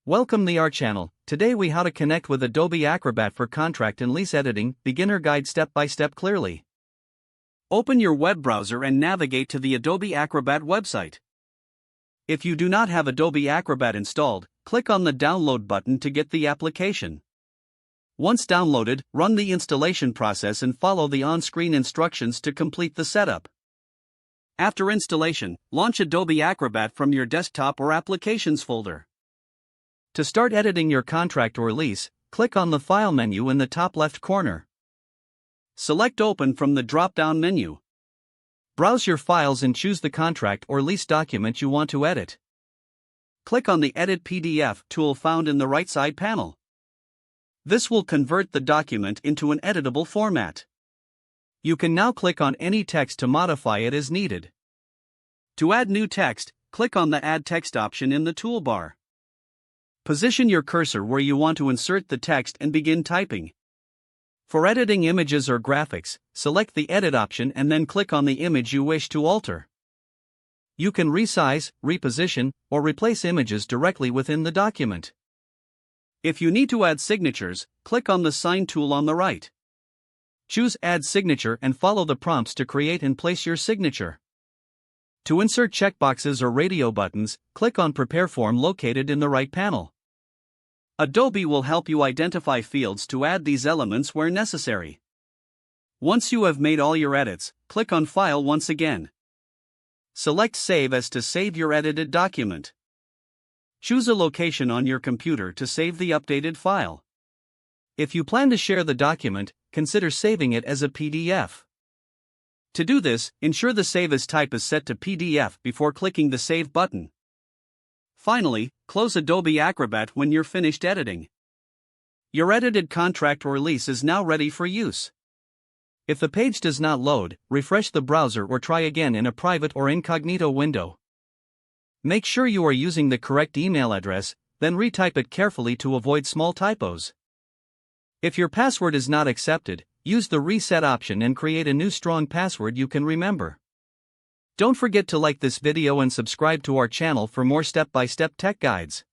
Welcome to our channel. Today we how to connect with Adobe Acrobat for contract and lease editing, beginner guide step by step clearly. Open your web browser and navigate to the Adobe Acrobat website. If you do not have Adobe Acrobat installed, click on the download button to get the application. Once downloaded, run the installation process and follow the on-screen instructions to complete the setup. After installation, launch Adobe Acrobat from your desktop or applications folder. To start editing your contract or lease, click on the File menu in the top left corner. Select Open from the drop-down menu. Browse your files and choose the contract or lease document you want to edit. Click on the Edit PDF tool found in the right side panel. This will convert the document into an editable format. You can now click on any text to modify it as needed. To add new text, click on the Add Text option in the toolbar. Position your cursor where you want to insert the text and begin typing. For editing images or graphics, select the Edit option and then click on the image you wish to alter. You can resize, reposition, or replace images directly within the document. If you need to add signatures, click on the Sign tool on the right. Choose Add Signature and follow the prompts to create and place your signature. To insert checkboxes or radio buttons, click on Prepare Form located in the right panel. Adobe will help you identify fields to add these elements where necessary. Once you have made all your edits, click on File once again. Select Save as to save your edited document. Choose a location on your computer to save the updated file. If you plan to share the document, consider saving it as a PDF. To do this, ensure the Save as type is set to PDF before clicking the Save button. Finally, close Adobe Acrobat when you're finished editing. Your edited contract or lease is now ready for use. If the page does not load, refresh the browser or try again in a private or incognito window. Make sure you are using the correct email address, then retype it carefully to avoid small typos. If your password is not accepted, use the Reset option and create a new strong password you can remember. Don't forget to like this video and subscribe to our channel for more step-by-step tech guides.